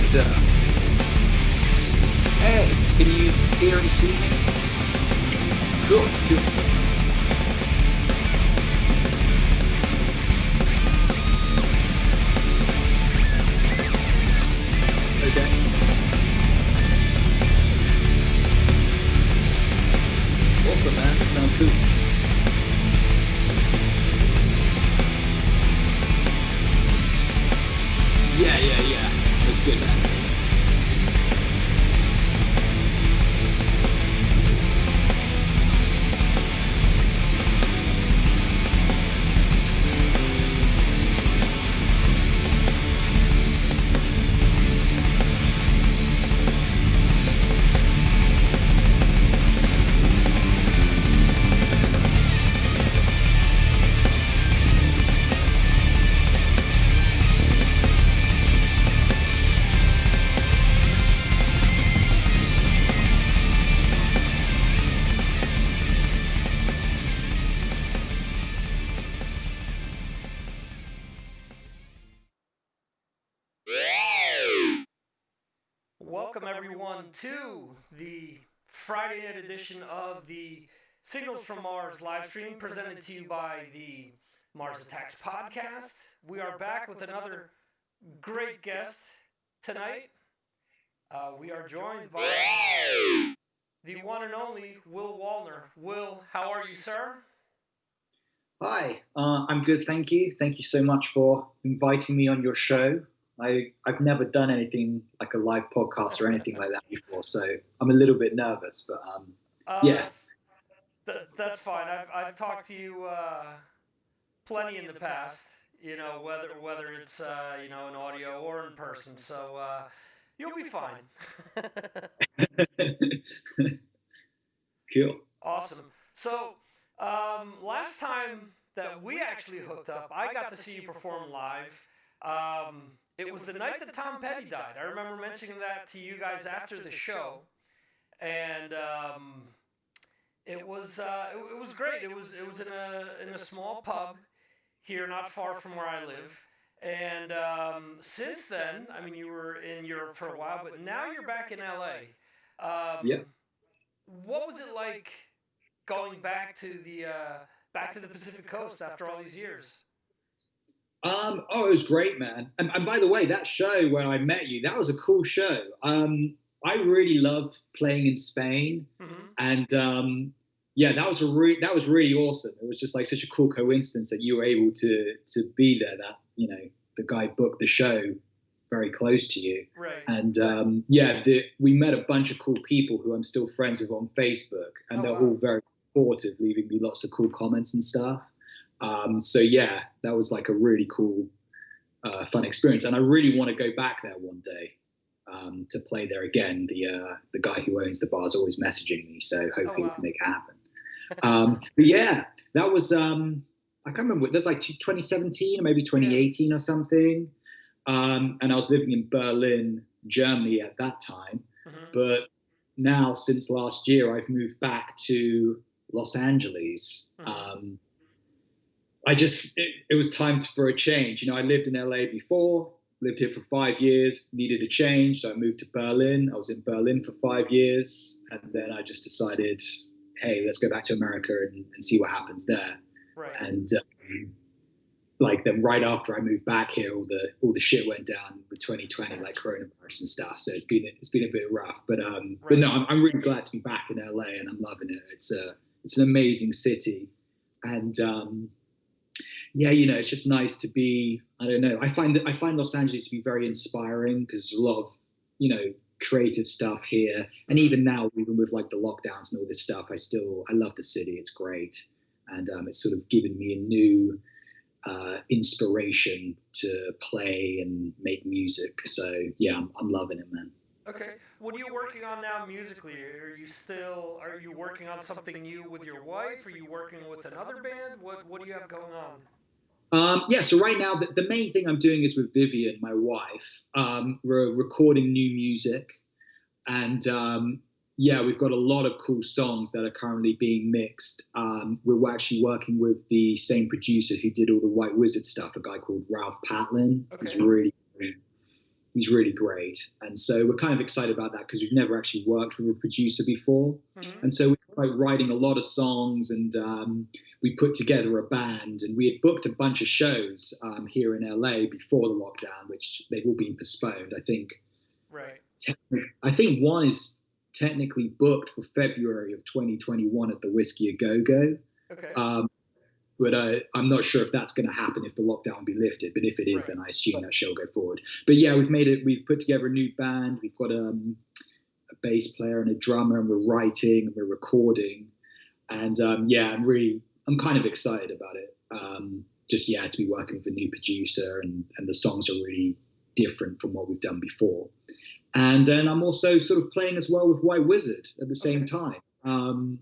Victor. Hey, can you hear and see me? Cool. Okay. Awesome, man. That sounds cool. Yeah. Looks good, man. Welcome everyone to the Friday night edition of the Signals from Mars live stream presented to you by the Mars Attacks podcast. We are back with another great guest tonight. We are joined by the one and only Will Wallner. Will, how are you, sir? Hi, I'm good, thank you. Thank you so much for inviting me on your show. I've never done anything like a live podcast or anything like that before, so I'm a little bit nervous, but yeah. That's fine. I've talked to you plenty in the past, whether it's in audio or in person, so you'll be fine. Cool. Awesome. So last time that we actually hooked up, I got to see you perform live. It was the night that Tom Petty died. I remember mentioning that to you guys after the show, and it was great. It was in a small pub here, not far from where I live. And since then, I mean, you were in Europe for a while, but now you're back in LA. Yeah. What was it like going back to the Pacific Coast after all these years? It was great, man. And by the way, that show where I met you, that was a cool show. I really loved playing in Spain, and that was really awesome. It was just like such a cool coincidence that you were able to be there. That the guy booked the show very close to you, right? And we met a bunch of cool people who I'm still friends with on Facebook, and they're all very supportive, leaving me lots of cool comments and stuff. That was like a really cool, fun experience, and I really want to go back there one day to play there again. The guy who owns the bar is always messaging me, so hopefully we can make it happen. But yeah, that was I can't remember. That's like 2017 or maybe 2018 or something. And I was living in Berlin, Germany at that time. But now, since last year, I've moved back to Los Angeles. It was time for a change. I lived in LA before, lived here for 5 years, needed a change. So I moved to Berlin. I was in Berlin for 5 years. And then I just decided, hey, let's go back to America and see what happens there. Right. And then right after I moved back here, all the shit went down with 2020, like coronavirus and stuff. So it's been a bit rough. But no, I'm really glad to be back in LA, and I'm loving it. It's an amazing city. And it's just nice to be. I don't know. I find Los Angeles to be very inspiring because there's a lot of creative stuff here, and even now, even with like the lockdowns and all this stuff, I love the city. It's great, and it's sort of given me a new inspiration to play and make music. So yeah, I'm loving it, man. Okay. What are you working on now musically? Are you working on something new with your wife? Are you working with another band? What do you have going on? So right now, the main thing I'm doing is with Vivian, my wife. We're recording new music, and we've got a lot of cool songs that are currently being mixed. We're actually working with the same producer who did all the White Wizard stuff, a guy called Ralph Patlin. Okay. He's really great. He's really great. And so we're kind of excited about that because we've never actually worked with a producer before. And so we're like writing a lot of songs, and we put together a band, and we had booked a bunch of shows here in LA before the lockdown, which they've all been postponed. I think one is technically booked for February of 2021 at the Whiskey A Go Go. But I'm not sure if that's going to happen if the lockdown will be lifted. But if it is, then I assume that show will go forward. But yeah, we've put together a new band. We've got a bass player and a drummer, and we're writing and we're recording. And I'm kind of excited about it. To be working with a new producer, and the songs are really different from what we've done before. And then I'm also sort of playing as well with White Wizard at the same time.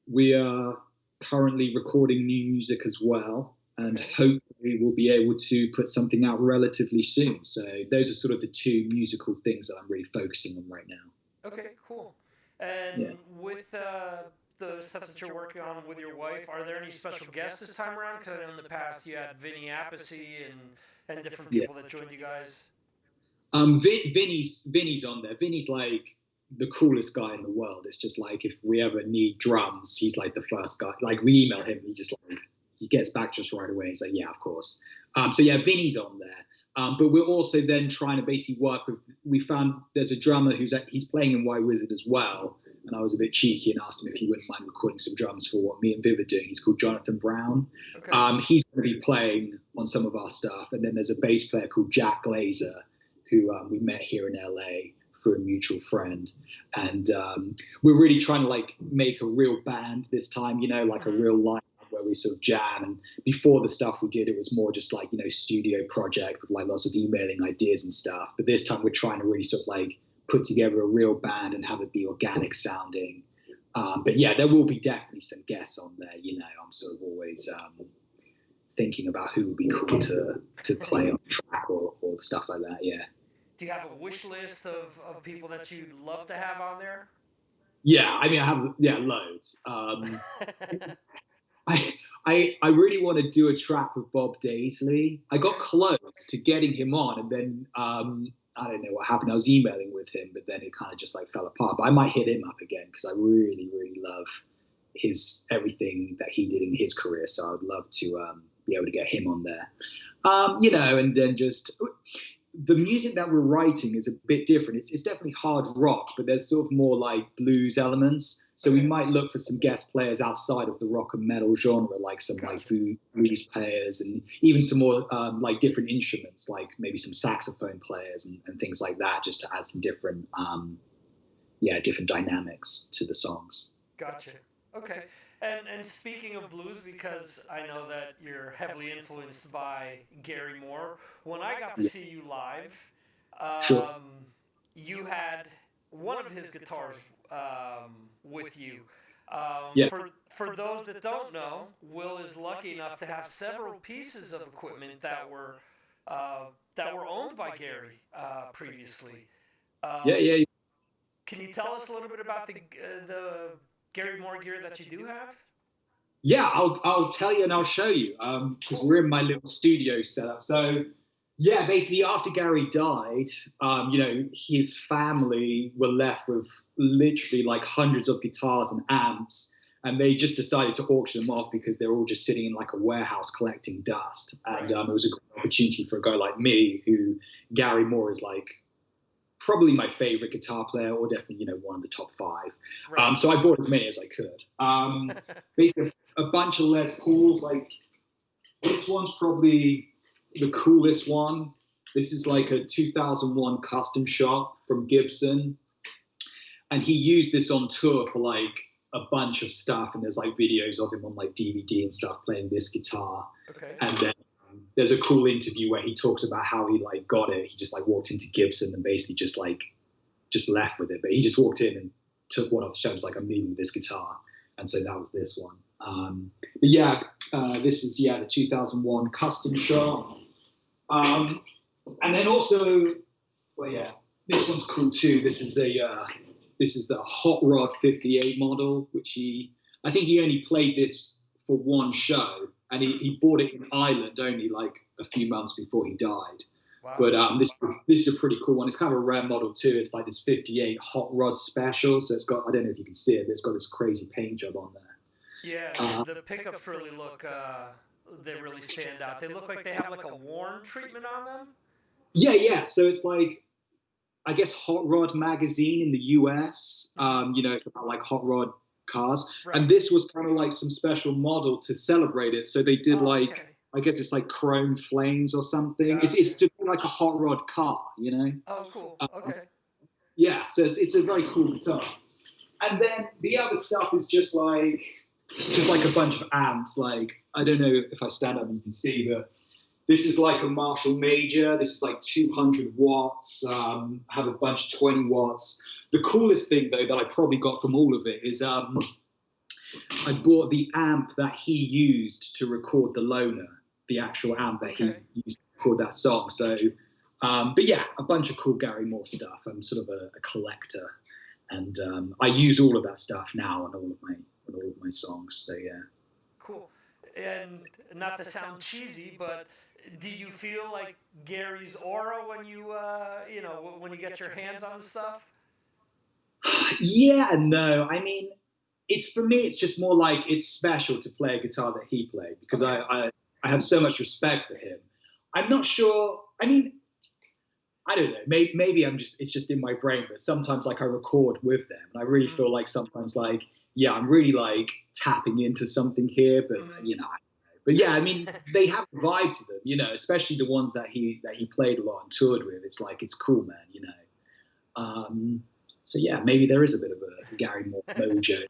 We are currently recording new music as well, and hopefully we'll be able to put something out relatively soon. So those are sort of the two musical things that I'm really focusing on right now. Okay, cool. And with the stuff that you're working on with your wife, are there any special guests this time around? Because I know in the past you had Vinny Appice and different people that joined you guys. Vinny's on there. Vinny's like the coolest guy in the world. It's just like, if we ever need drums, he's like the first guy. Like, we email him, he gets back to us right away. He's like, yeah, of course. Vinny's on there. But we're also then trying to basically work with, we found there's a drummer he's playing in White Wizard as well. And I was a bit cheeky and asked him if he wouldn't mind recording some drums for what me and Viv are doing. He's called Jonathan Brown. He's going to be playing on some of our stuff. And then there's a bass player called Jack Glazer, who we met here in LA through a mutual friend. And we're really trying to like make a real band this time, like a real lineup where we sort of jam. And before the stuff we did, it was more just like, studio project with like lots of emailing ideas and stuff. But this time we're trying to really sort of like put together a real band and have it be organic sounding. But yeah, there will be definitely some guests on there. I'm sort of always thinking about who would be cool to play on track or stuff like that. Yeah. Do you have a wish list of people that you'd love to have on there? Yeah, I mean, I have loads. I really want to do a track with Bob Daisley. I got close to getting him on, and then I don't know what happened. I was emailing with him, but then it kind of just like fell apart. But I might hit him up again because I really, really love everything that he did in his career. So I would love to be able to get him on there. And then just the music that we're writing is a bit different. It's definitely hard rock, but there's sort of more like blues elements. So we might look for some guest players outside of the rock and metal genre, like some like blues players, and even some more like different instruments, like maybe some saxophone players and things like that, just to add some different different dynamics to the songs. Gotcha. Okay. And speaking of blues, because I know that you're heavily influenced by Gary Moore, when I got to see you live, you had one of his guitars with you. For those that don't know, Will is lucky enough to have several pieces of equipment that were owned by Gary previously. Can you tell us a little bit about the Gary Moore gear that you do have? Yeah, I'll tell you and I'll show you because we're in my little studio setup. So yeah, basically after Gary died, his family were left with literally like hundreds of guitars and amps, and they just decided to auction them off because they're all just sitting in like a warehouse collecting dust. And it was a great opportunity for a guy like me, who Gary Moore is like probably my favorite guitar player, or definitely, one of the top 5. So I bought as many as I could. Basically a bunch of Les Pauls, like this one's probably the coolest one. This is like a 2001 custom shop from Gibson. And he used this on tour for like a bunch of stuff. And there's like videos of him on like DVD and stuff playing this guitar. And then there's a cool interview where he talks about how he like got it. He just like walked into Gibson and basically just left with it. But he just walked in and took one off the shelf. Like, I'm leaving this guitar. And so that was this one. This is the 2001 custom shop. And then also, this one's cool too. This is the Hot Rod 58 model, which I think he only played this for one show. And he bought it in Ireland only like a few months before he died. But this is a pretty cool one. It's kind of a rare model too. It's like this 58 Hot Rod Special. So it's got, I don't know if you can see it, but it's got this crazy paint job on there. Yeah, the pickups really look, they really stand out. They look like they have like a worn treatment on them. Yeah. So it's like, I guess Hot Rod magazine in the US, it's about like hot rod cars. Right. And this was kind of like some special model to celebrate it. So they did I guess it's like chrome flames or something. Gotcha. It's just like a hot rod car, Oh, cool. Okay. Yeah, so it's a very cool guitar. And then the other stuff is just like a bunch of amps. Like, I don't know if I stand up you can see, but this is like a Marshall Major. This is like 200 watts. Have a bunch of 20 watts. The coolest thing, though, that I probably got from all of it is I bought the amp that he used to record The Loner, the actual amp that he used to record that song. So, but yeah, a bunch of cool Gary Moore stuff. I'm sort of a collector, and I use all of that stuff now on all of my songs. So yeah. Cool. And not to sound cheesy, but do you feel like Gary's aura when you when you get your hands on the stuff? Yeah, no. I mean, for me, it's just more like it's special to play a guitar that he played because I have so much respect for him. I'm not sure. I mean, I don't know. Maybe it's just in my brain. But sometimes, like, I record with them, and I really feel like sometimes, like, yeah, I'm really like tapping into something here. But but yeah, I mean, they have a vibe to them, especially the ones that he played a lot and toured with. It's like it's cool, man. So yeah, maybe there is a bit of a Gary Moore mojo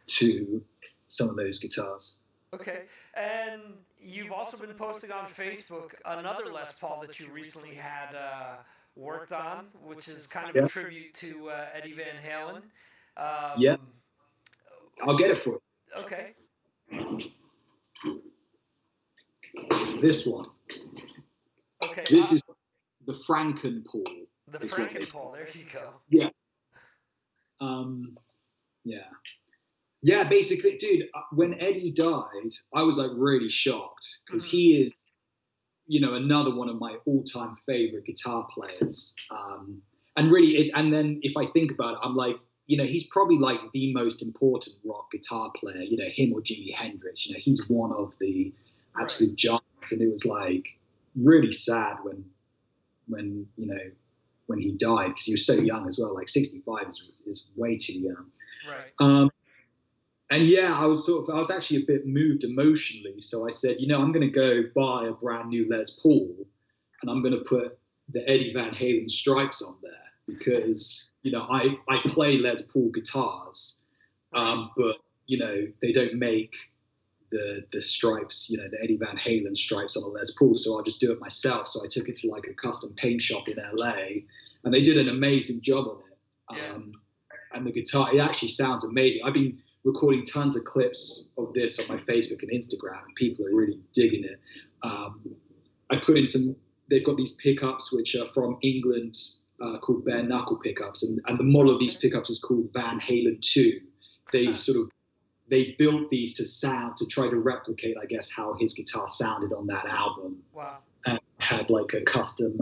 to some of those guitars. Okay, and you've also been posting on Facebook another Les Paul that you recently had worked on, which is kind of a tribute to Eddie Van Halen. Yeah, I'll get it for you. Okay. This one. Okay. This is the Franken-Paul. The Franken-Paul. There you go. Yeah. Yeah, basically, dude, when Eddie died, I was like really shocked because he is, another one of my all-time favorite guitar players. And really, and then if I think about it, I'm like, he's probably like the most important rock guitar player, him or Jimi Hendrix. He's one of the absolute giants. And it was like really sad when he died because he was so young as well. Like 65 is way too young. Right. And yeah, I was actually a bit moved emotionally. So I said, I'm going to go buy a brand new Les Paul and I'm going to put the Eddie Van Halen stripes on there because, I play Les Paul guitars, but, they don't make the stripes, the Eddie Van Halen stripes on a Les Paul. So I'll just do it myself. So I took it to like a custom paint shop in LA and they did an amazing job on it. And the guitar, it actually sounds amazing. I've been recording tons of clips of this on my Facebook and Instagram, and people are really digging it. I put in they've got these pickups which are from England called bare knuckle pickups, and the model of these pickups is called Van Halen 2. They built these to try to replicate, I guess, how his guitar sounded on that album. Wow. And had like a custom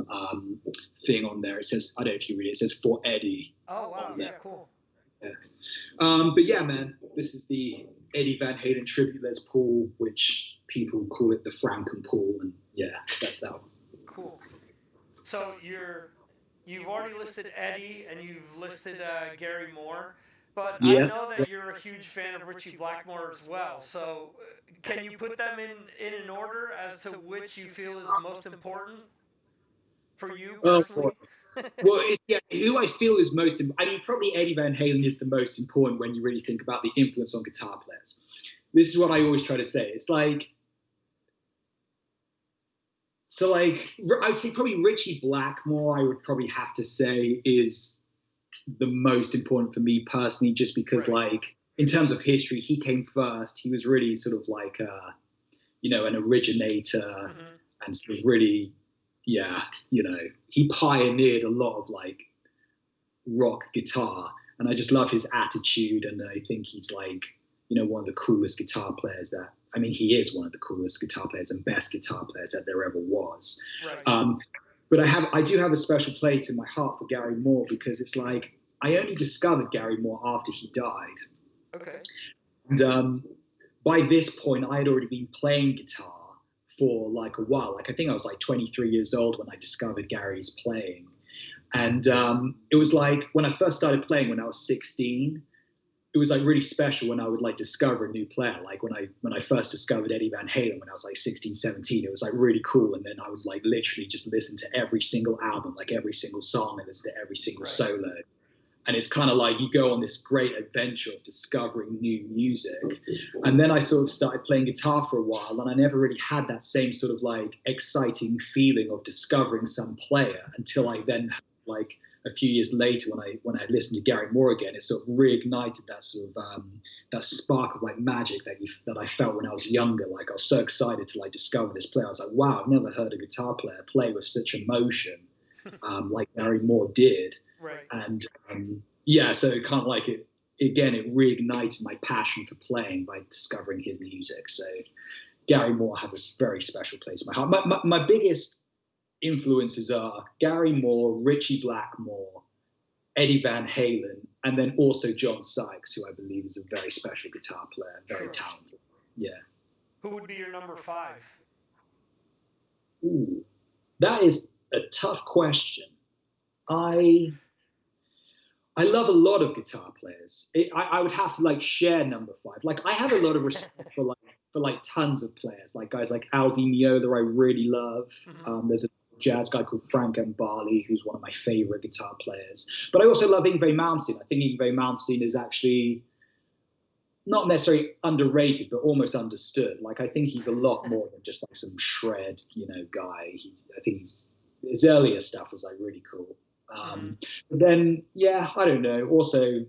thing on there. It says, I don't know if you read it, it says for Eddie. Oh, wow, yeah, cool. Yeah. But yeah, man, this is the Eddie Van Halen tribute Les Paul, which people call it the Franken-Paul, and yeah, that's that one. Cool. So you've already listed Eddie and you've listed Gary Moore, but I know that you're a huge fan of Ritchie Blackmore as well. So can you put them in an order as to which you feel is most important for you personally? Well, who I feel is most. I mean, probably Eddie Van Halen is the most important when you really think about the influence on guitar players. This is what I always try to say. It's like, I'd say probably Ritchie Blackmore. I would probably have to say is the most important for me personally, just because, like, in terms of history, he came first. He was really sort of like, an originator and sort of really. Yeah, he pioneered a lot of like rock guitar, and I just love his attitude, and I think he's like, one of the coolest guitar players he is one of the coolest guitar players and best guitar players that there ever was. Right. But I do have a special place in my heart for Gary Moore because it's like I only discovered Gary Moore after he died. Okay. And by this point, I had already been playing guitar for like a while. Like I think I was like 23 years old when I discovered Gary's playing. And it was like when I first started playing when I was 16, it was like really special when I would like discover a new player. Like when I first discovered Eddie Van Halen when I was like 16, 17, it was like really cool. And then I would like literally just listen to every single album, like every single song, and listen to every single solo. And it's kind of like you go on this great adventure of discovering new music. And then I sort of started playing guitar for a while, and I never really had that same sort of like exciting feeling of discovering some player until I then, like a few years later, when I listened to Gary Moore again, it sort of reignited that sort of that spark of like magic that I felt when I was younger. Like I was so excited to like discover this player. I was like, wow, I've never heard a guitar player play with such emotion like Gary Moore did. Right. And yeah, so it kind of like it reignited my passion for playing by discovering his music. So Gary Moore has a very special place in my heart. My biggest influences are Gary Moore, Ritchie Blackmore, Eddie Van Halen, and then also John Sykes, who I believe is a very special guitar player, very talented. Yeah. Who would be your number 5? Ooh, that is a tough question. I love a lot of guitar players. I would have to like share number 5. Like I have a lot of respect for tons of players, like guys like Al Di Meola I really love. Mm-hmm. There's a jazz guy called Frank Mbali who's one of my favorite guitar players. But I also love Yngwie Malmsteen. I think Yngwie Malmsteen is actually not necessarily underrated, but almost understood. Like I think he's a lot more than just like some shred, guy. I think his earlier stuff was like really cool. But then, yeah, I don't know. Also,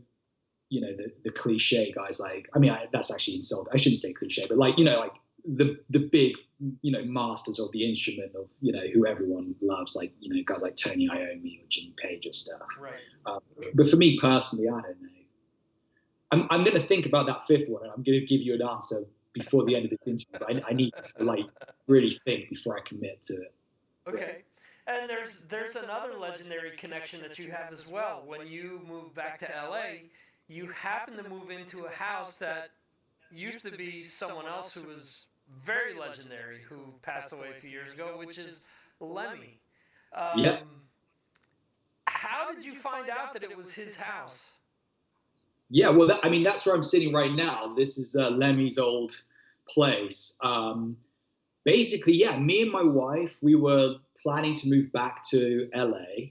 the cliche guys like, I mean, that's actually insulting. I shouldn't say cliche, but like, like the big, masters of the instrument of, who everyone loves, like, guys like Tony Iommi or Jimmy Page or stuff. Right. But for me personally, I don't know. I'm going to think about that 5th one, and I'm going to give you an answer before the end of this interview. But I need to like really think before I commit to it. Okay. And there's another legendary connection that you have as well. When you moved back to LA, you happened to move into a house that used to be someone else who was very legendary, who passed away a few years ago, which is Lemmy. Yeah. How did you find out that it was his house? Yeah, well, that's where I'm sitting right now. This is Lemmy's old place. Basically, yeah, me and my wife, we were planning to move back to LA,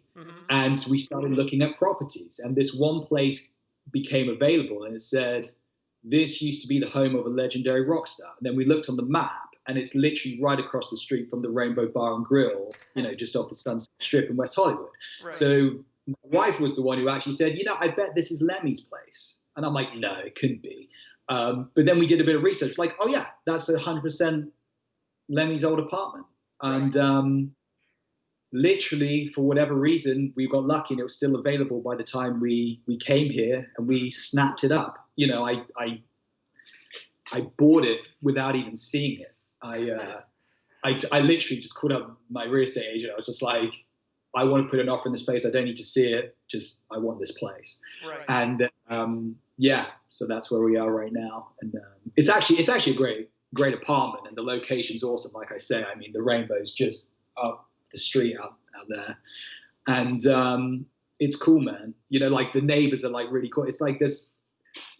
and we started looking at properties. And this one place became available, and it said, this used to be the home of a legendary rock star. And then we looked on the map, and it's literally right across the street from the Rainbow Bar and Grill, just off the Sunset Strip in West Hollywood. Right. So my wife was the one who actually said, I bet this is Lemmy's place. And I'm like, no, it couldn't be. But then we did a bit of research, like, oh yeah, that's 100% Lemmy's old apartment. And literally, for whatever reason, we got lucky and it was still available by the time we came here, and we snapped it up. I bought it without even seeing it. I literally just called up my real estate agent. I was just like, I want to put an offer in this place. I don't need to see it. Just, I want this place. Right. And yeah, so that's where we are right now. And it's actually a great apartment, and the location's awesome. Like I say, I mean, the Rainbow's just up the street out there. And it's cool, man. Like the neighbors are like really cool. It's like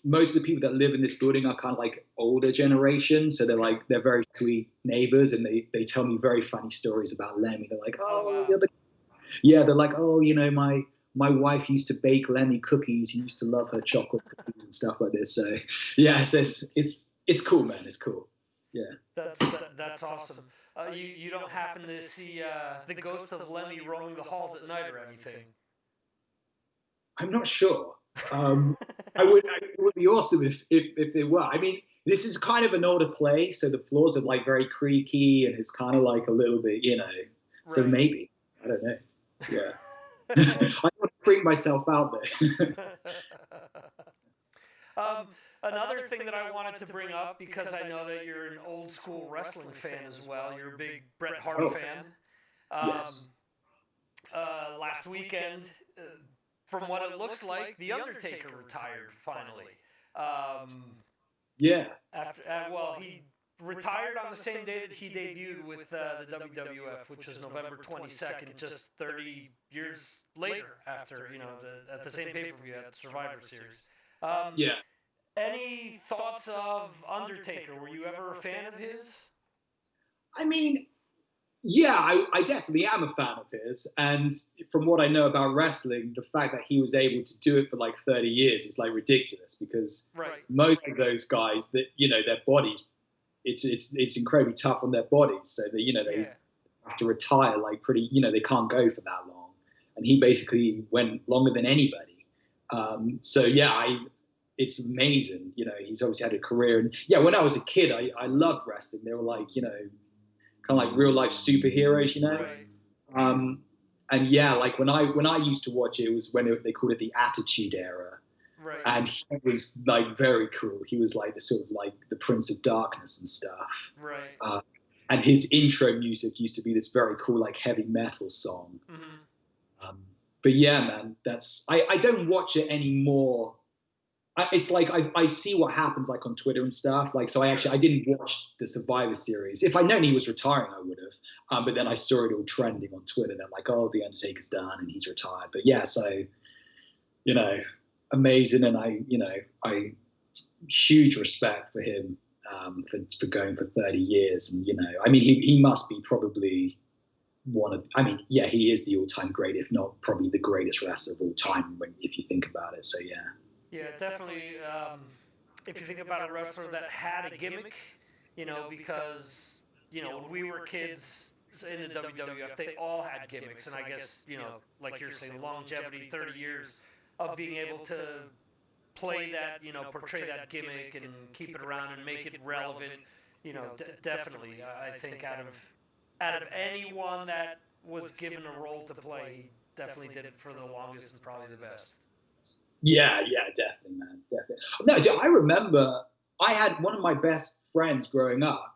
most of the people that live in this building are kind of like older generation. So they're very sweet neighbors, and they tell me very funny stories about Lemmy. They're like, oh, wow. They're like, oh, my wife used to bake Lemmy cookies. He used to love her chocolate cookies and stuff like this. So yeah, it's cool, man. It's cool. Yeah. That's awesome. You don't happen to see the ghost of Lemmy roaming the halls at night or anything? I'm not sure. It would be awesome if they were. I mean, this is kind of an older place, so the floors are like very creaky, and it's kind of like a little bit, So Right. maybe, I don't know. Yeah. I want to freak myself out there. Another thing that I wanted to bring up, because I know that you're an old school wrestling fan as well. You're a big Bret Hart fan. Yes. last weekend, from what it looks like, The Undertaker retired finally. Um, Yeah. Well, he retired on the same day that he debuted with the WWF, which was November 22nd, just 30 years later after, at the same pay-per-view at Survivor Series. Yeah. Any thoughts of Undertaker? Were you ever a fan of his? I mean, yeah, I definitely am a fan of his. And from what I know about wrestling, the fact that he was able to do it for like 30 years is like ridiculous, because most of those guys that, their bodies, it's incredibly tough on their bodies. So that, they have to retire like pretty, they can't go for that long. And he basically went longer than anybody. So yeah, it's amazing. He's obviously had a career. And yeah, when I was a kid, I loved wrestling. They were like, kind of like real life superheroes, Right. And yeah, like when I used to watch it, it was when they called it the Attitude Era. Right. And he was like very cool. He was like the sort of like the Prince of Darkness and stuff. Right. And his intro music used to be this very cool like heavy metal song. Mm-hmm. But yeah, man, I don't watch it anymore. It's like I see what happens like on Twitter and stuff. Like, so I didn't watch the Survivor Series. If I'd known he was retiring, I would have. But then I saw it all trending on Twitter. They're like, oh, the Undertaker's done and he's retired. But yeah, so, amazing. And I huge respect for him for going for 30 years. And, I mean, he must be probably he is the all-time great, if not probably the greatest wrestler of all time if you think about it. So yeah. Yeah, definitely. If you think about a wrestler that had a gimmick, because, when we were kids in the WWF, they all had gimmicks. And I guess, like you're saying, longevity, 30 years of being able to play that, portray that gimmick and keep it around and make it relevant, definitely. I think out of anyone that was given a role to play, he definitely did it for the longest and probably the best. Yeah, definitely, man, definitely. No, I remember I had one of my best friends growing up.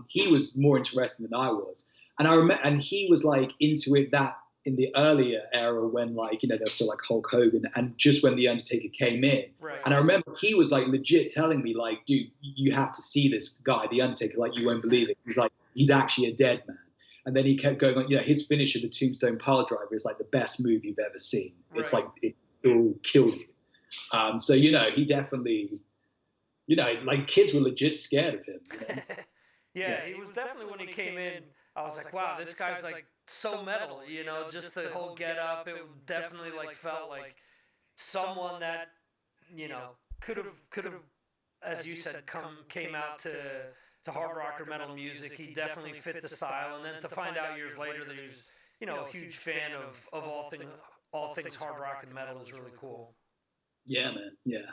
He was more into wrestling than I was, and and he was like into it that in the earlier era when like there's still like Hulk Hogan, and just when the Undertaker came in. Right. And I remember he was like legit telling me like, dude, you have to see this guy, the Undertaker, like you won't believe it. He's like, he's actually a dead man. And then he kept going on. His finisher, the Tombstone Piledriver, is like the best move you've ever seen. Right. It's like it will kill you. So he definitely, like kids were legit scared of him. Yeah, he was definitely, when he came in, I was like, wow, this guy's like so metal. Just the whole get up. It definitely like felt like someone that could have, as you said, came out to hard rock or metal music. He definitely fit the style, and then to find out years later that he was a huge fan of all things hard rock and metal is really cool. Yeah, man. Yeah.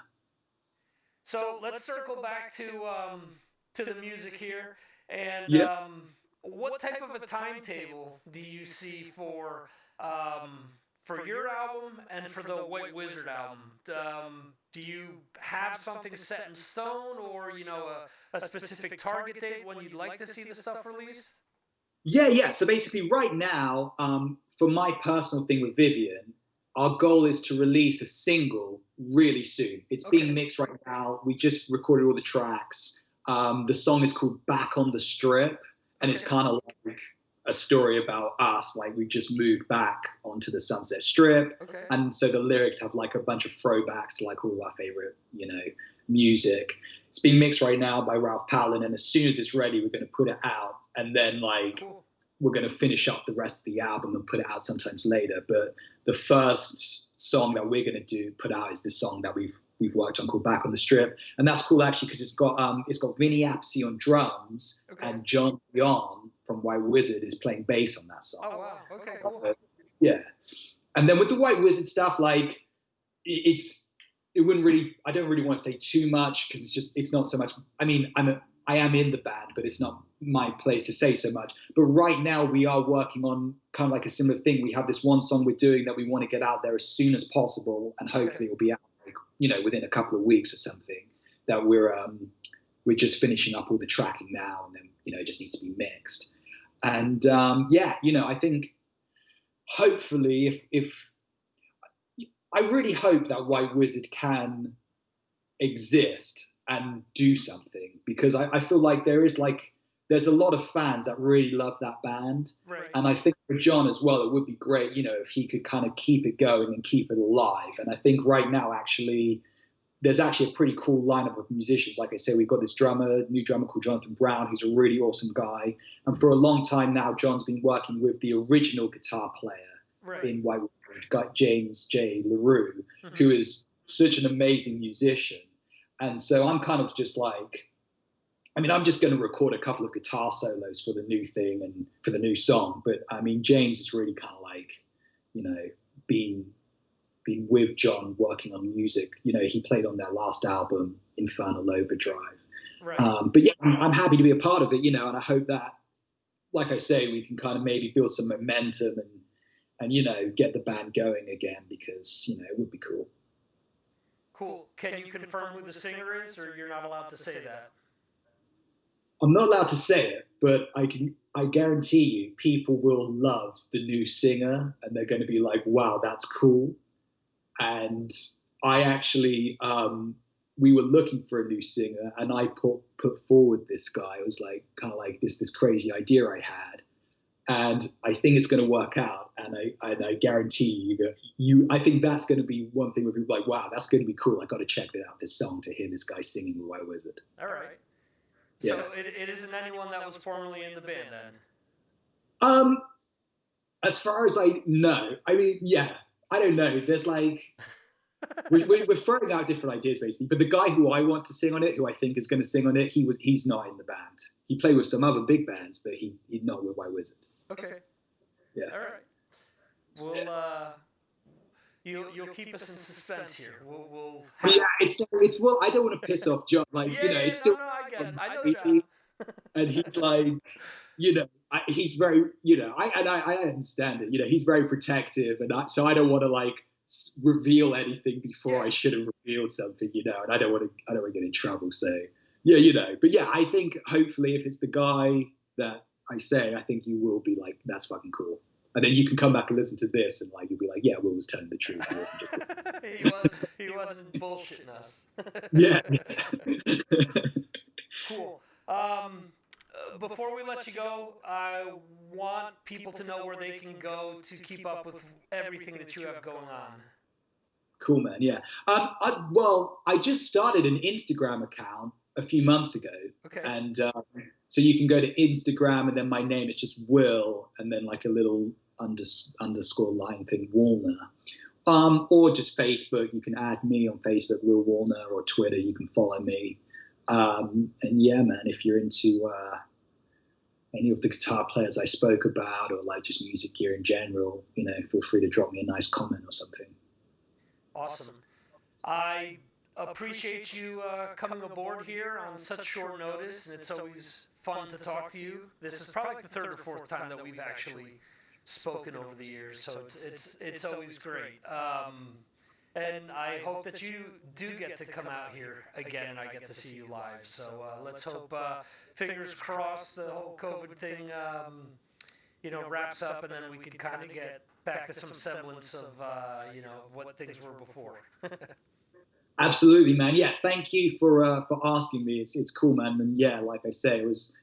So let's circle back to the music here, and what type of a timetable do you see for your album and for the White Wizard album? Do you have something set in stone, or a specific target date when you'd like to see the stuff released? Yeah. So basically, right now, for my personal thing with Vivian, our goal is to release a single really soon. It's being mixed right now. We just recorded all the tracks. The song is called Back on the Strip, and it's kind of like a story about us. Like we just moved back onto the Sunset Strip. And so the lyrics have like a bunch of throwbacks to like all of our favorite, music. It's being mixed right now by Ralph Powlin. And as soon as it's ready, we're going to put it out. And then like, we're going to finish up the rest of the album and put it out sometimes later. But the first song that we're going to put out is this song that we've worked on called Back on the Strip. And that's cool actually because it's got Vinny Appice on drums and John Leon from White Wizard is playing bass on that song. Oh wow. Okay, cool. Yeah. And then with the White Wizard stuff, like I don't really want to say too much because it's not so much. I mean, I am in the band, but it's not my place to say so much. But right now we are working on kind of like a similar thing. We have this one song we're doing that we want to get out there as soon as possible, and hopefully it'll be out within a couple of weeks or something. That we're just finishing up all the tracking now, and then it just needs to be mixed. And I think hopefully, if I really hope that White Wizard can exist and do something, because I feel like there's a lot of fans that really love that band. Right. And I think for John as well, it would be great, if he could kind of keep it going and keep it alive. And I think right now, actually, there's actually a pretty cool lineup of musicians. Like I say, we've got this new drummer called Jonathan Brown, who's a really awesome guy. And for a long time now, John's been working with the original guitar player in White Wizard, James J. LaRue, who is such an amazing musician. And so I'm kind of just like, I'm just going to record a couple of guitar solos for the new thing and for the new song. But James is really kind of like, been with John working on music. He played on their last album, Infernal Overdrive. Right. But yeah, I'm happy to be a part of it, and I hope that, like I say, we can kind of maybe build some momentum and get the band going again, because, it would be cool. Cool. Can you confirm who the singer is, or you're not allowed to say that? I'm not allowed to say it, but I guarantee you people will love the new singer, and they're going to be like, wow, that's cool. And I actually, we were looking for a new singer, and I put forward this guy. It was like kind of like this crazy idea I had, and I think it's going to work out. And I guarantee I think that's going to be one thing where people are like, wow, that's going to be cool. I got to check out this song to hear this guy singing with White Wizard. All right. Yeah. So it isn't anyone that was formerly in the band then? As far as I know, yeah. I don't know. There's like, we're throwing out different ideas basically, but the guy who I want to sing on it, who I think is going to sing on it, he's not in the band. He played with some other big bands, but he's not with White Wizard. Okay. Yeah. All right. We'll you'll keep us in suspense here. We'll yeah, it's well, I don't want to piss off John. Like, it's still. No, I get it. I know John. And he's like, he's very, I understand it. He's very protective, and so I don't want to like reveal anything before I should have revealed something, and I don't want to get in trouble. So yeah, but yeah, I think hopefully if it's the guy that I say, I think you will be like, that's fucking cool. And then you can come back and listen to this, and like you'll be like, yeah, Will was telling the truth. He wasn't just he wasn't bullshitting us. Yeah. Cool. Before we let you go, I want people to know where they can go to keep up with everything that you have going on. Cool, man. Yeah. I just started an Instagram account a few months ago. Okay. And so you can go to Instagram, and then my name is just Will, and then like a little underscore line thing, Wallner. Or just Facebook. You can add me on Facebook, Will Wallner, or Twitter. You can follow me. And yeah, man, if you're into any of the guitar players I spoke about, or like just music gear in general, feel free to drop me a nice comment or something. Awesome. I appreciate you coming aboard here on such short notice, and it's always fun to talk to you. This is probably like the third or fourth time that we've actually spoken over the years, so it's always great. And I hope that you do get to come out here again, and I get to see you live. So let's hope, fingers crossed, the whole COVID thing, wraps up, and then we can kind of get back to some semblance of, what things were before. Absolutely, man. Yeah, thank you for asking me. It's cool, man. And yeah, like I say, it was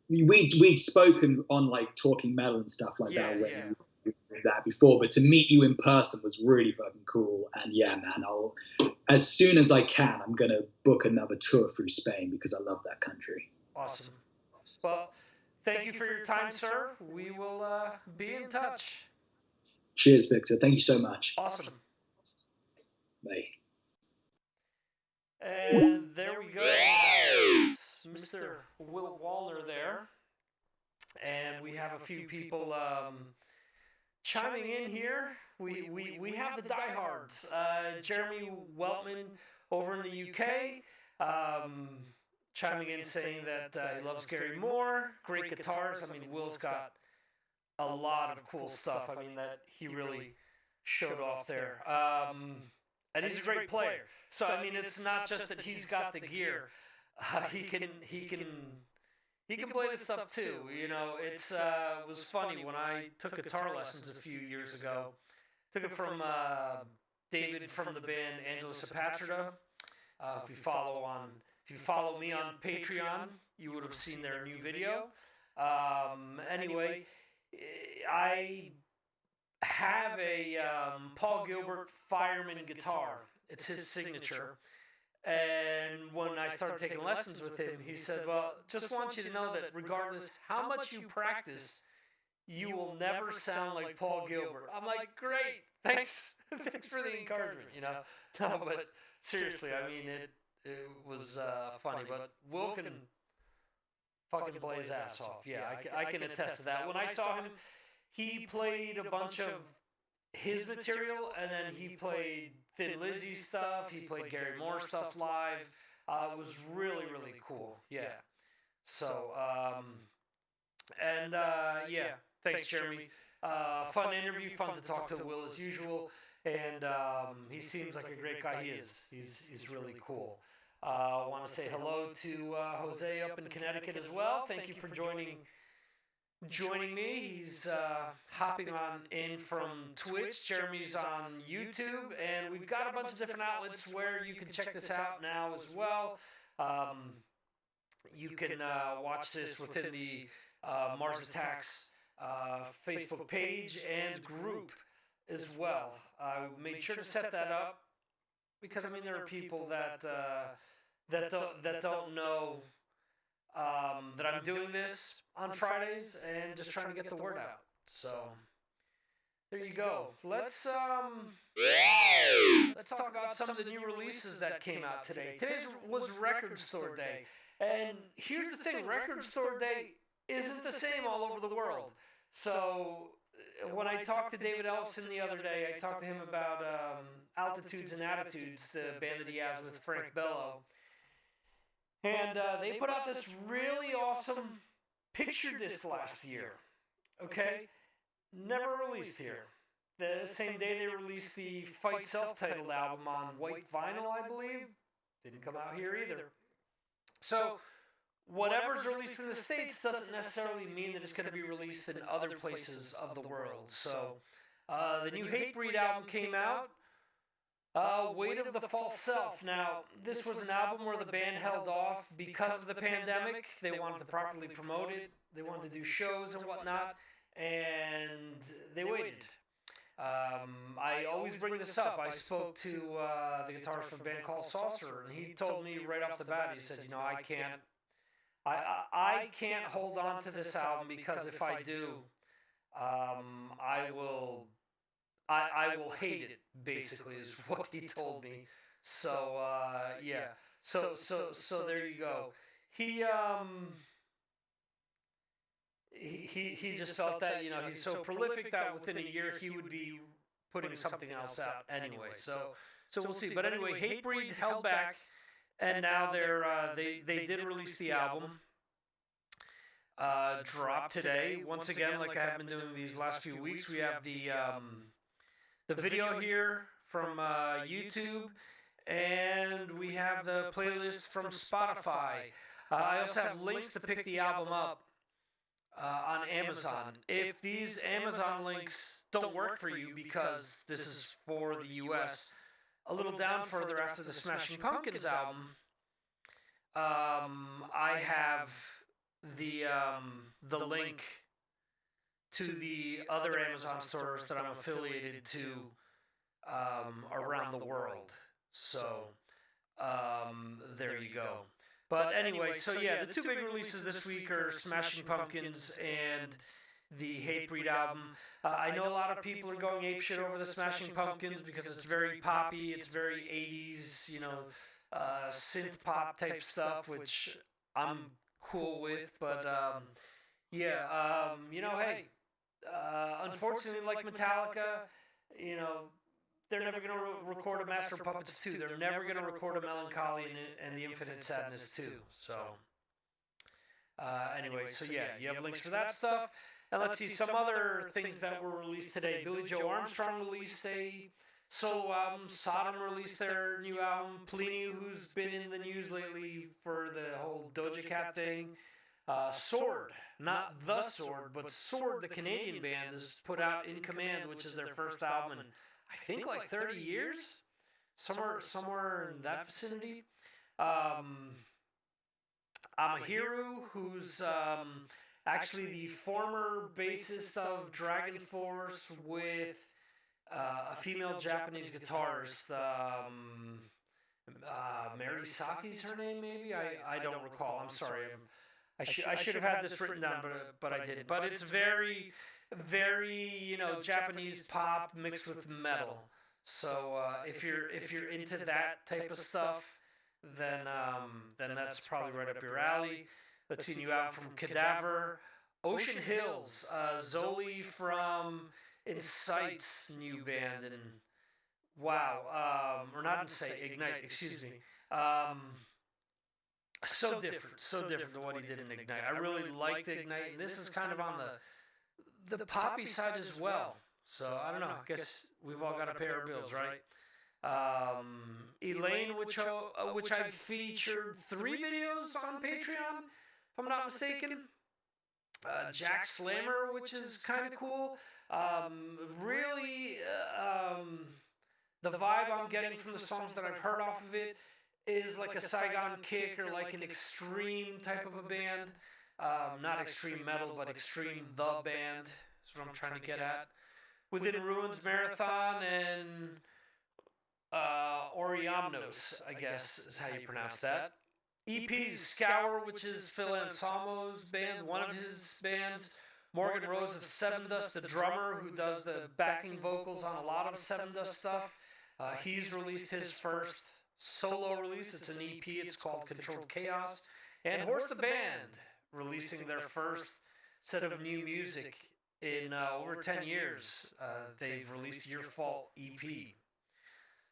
we'd spoken on like Talking Metal and stuff like that when we did that before, but to meet you in person was really fucking cool. And yeah, man, as soon as I can, I'm gonna book another tour through Spain, because I love that country. Awesome. Well, thank you for your time, sir. We will be in touch. Cheers, Victor. Thank you so much. Awesome. Bye. And there we go. Mr. Will Wallner there. And we have a few people chiming in here. We have the diehards. Jeremy Weltman over in the UK chiming in saying that he loves Gary Moore. Great guitars. Will's got a lot of cool stuff. That he really showed off there. And he's a great player. So it's not just that he's got the gear. He can he can play this stuff too. You know, it's was funny when I took guitar lessons a few years ago. Took it from David from the band Angelus Apatrida. If you follow me on Patreon, you would have seen their new video. Anyway, I have a Paul Gilbert Fireman guitar. It's his signature. And when I started taking lessons with him, he said, well, just want you to know that regardless how much you practice, you will never sound like Paul Gilbert. I'm like, great, thanks, thanks for the encouragement, you know. No, but seriously, I mean, it was funny, but Will can fucking play his ass off. Yeah, I can attest to that. When I saw him, he played a bunch of his material, and then he played Thin Lizzy stuff. He played Gary Moore stuff live. It was really, really cool. Yeah. So, yeah. Thanks, Jeremy. Fun interview. Fun to talk to Will as usual. And he seems like a great guy. He is. He's really cool. I want to say hello to Jose up in Connecticut as well. Thank you for joining me. He's hopping on in from Twitch. Jeremy's on YouTube, and we've got a bunch of different outlets where you can check this out now as well. You can watch this within the Mars Attacks Facebook page and group as well. I made sure to set that up because I mean there are people that don't know that I'm doing this on Fridays and just trying to get the word out. So there you go. Let's talk about some of the new releases that came out today. Today was Record Store Day, and here's the thing: Record Store Day isn't the same all over the world. So when I talked to David Ellison the other day, I talked to him about Altitudes and Attitudes, the band that he has with Frank Bello. And they put out this really awesome picture disc last year. Okay? Never released here. The same day they released the Fight self-titled album on white vinyl, I believe. Didn't come out here either. So, whatever's released in the States doesn't necessarily mean that it's going to be released in other places of the world. So, the new Hatebreed album came out. Weight of the False Self. Now, this was an album where the band held off because of the pandemic. They wanted to properly promote it. They wanted to do shows and whatnot, and they waited. I always bring this up. I spoke to the guitarist from a band called Saucer, and he told me right off the bat, he said, you know, I can't hold on to this album because if I do, I will hate it, basically, is what he told me. So, yeah. So there you go. He just felt that, you know, he's so prolific that within a year he would be putting something else out anyway. So we'll see. But anyway, Hatebreed held back, and now they did release the album. Dropped today. Once again, like I have been doing these last few weeks, we have the video here from YouTube, and we have the playlist from Spotify. I also have links to pick the album up on Amazon. If these Amazon links don't work for you because this is for the US, a little down further after the Smashing Pumpkins album, I have the link to the other Amazon stores that I'm affiliated to around the world. So there you go. But anyway, so yeah, the two big releases this week are Smashing Pumpkins and the Hatebreed album. I know a lot of people are going apeshit over the Smashing Pumpkins because it's very poppy, it's very 80s, you know, synth pop type stuff, which I'm cool with. But yeah, you know, hey, unfortunately, like Metallica, you know, they're never going to record a Master of Puppets 2. They're never going to record a Melancholy and the Infinite Sadness 2. So, anyway, so yeah, you have links for that stuff. And let's see some other things that were released today. Billy Joe Armstrong released a solo album. Sodom released their new album. Pliny, who's been in the news lately for the whole Doja Cat thing, Sword, not The Sword, but Sword, the Canadian band, has put out In Command, which is their first album in, I think, like 30 years, somewhere in that vicinity. Amahiru, who's actually the former bassist of Dragon Force with a female Japanese guitarist. Mary Saki's her name, maybe? I don't recall. I'm sorry. I should have had this written down, but I didn't. But it's very, very, Japanese pop mixed with metal. So if you're into that type of stuff, then that's probably right up your alley. Let's see, you have from Cadaver, Ocean Hills, Zoli from Incite's new band, and wow, or not Incite, Ignite, excuse me. So different than what he did in Ignite. I really liked Ignite, and this is kind of on the poppy side as well. So I don't know. I guess we've all got to pay our bills, right? Elaine, which I've featured 3 videos on Patreon, if I'm not mistaken. Jack Slammer, which is kind of cool. Really, the vibe I'm getting from the songs that I've heard off of it is like a Saigon Kick or like an extreme type of a band. Not extreme metal, but extreme the band. That's what I'm trying to get at. Within Ruins Marathon and Oriamnos, I guess is how you pronounce that. EP's Scour, which is Phil Anselmo's band, one of his bands. Morgan Rose of Seven Dust, the drummer who does the backing vocals on a lot of Seven Dust stuff. He's released his first solo release. It's an EP. It's called Controlled Chaos. And Horse the Band, releasing their first set of new music in over 10 years. They've released Your Fault EP.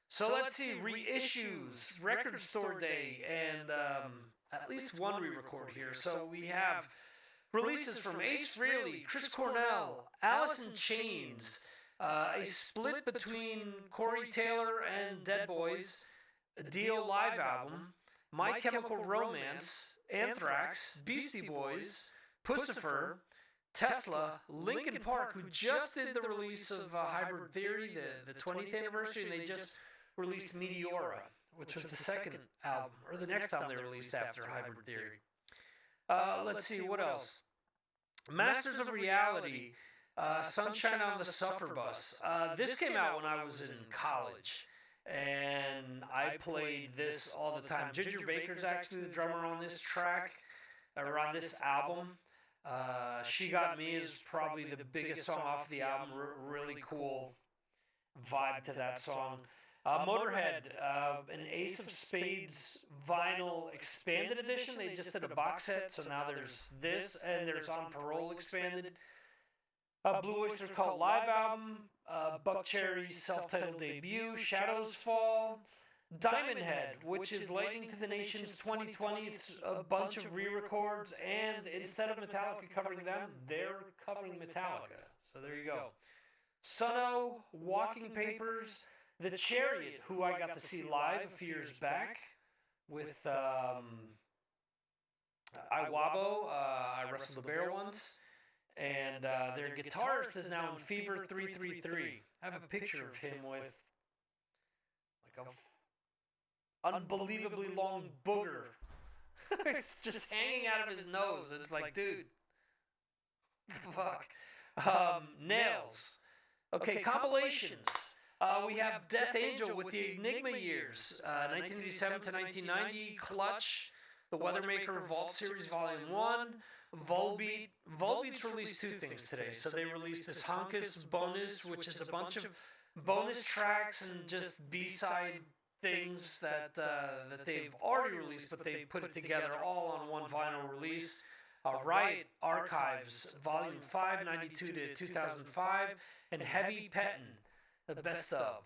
So let's see, reissues, Record Store Day, and at least one re-record here. So we have releases from Ace Frehley, Chris Cornell, Alice in Chains, a split between Corey Taylor and Dead Boys, a Dio live album, My Chemical Romance, Anthrax, Beastie Boys, Pussifer, Tesla, Linkin Park, who just did the release of Hybrid Theory, the 20th anniversary, and they just released Meteora, which was the second album, or the next album they released after Hybrid Theory. Let's see, what else? Masters of Reality, Sunshine on the Suffer Bus. This came out when I was in college, and I played this all the time. Ginger Baker's actually the drummer on this track, or on this album. She Got Me is probably the biggest song off the album. Really cool vibe to that song. Motorhead, an Ace of Spades vinyl expanded edition. They just did a box set, so now there's this, and there's On Parole expanded. Blue Oyster Cult live album, Buck Cherry's self-titled debut, Shadows Fall, Diamond Head, which is Lightning to the Nations 2020. It's a bunch of re-records, and instead of Metallica covering them, they're covering Metallica. So there you go. Sunno, Walking Papers, The Chariot, who I got to see live a few years back with Iwabo. I wrestled the bear once. And their guitarist is now in Fever 333. I have a picture of him with like a unbelievably long booger. It's just hanging out of his nose. It's like, dude, what the fuck? Nails. Okay, compilations. We have Death Angel with the Enigma years, 1987 to 1990. Clutch, The Weathermaker Vault Series Volume 1. Volbeat's released 2 things today. So they released this Hunkus bonus, which is a bunch of bonus tracks and just B-side things that they've already released, but they put it together all on one vinyl release. Riot Archives, Volume 5, 92 to 2005, and Heavy Pettin', the best of.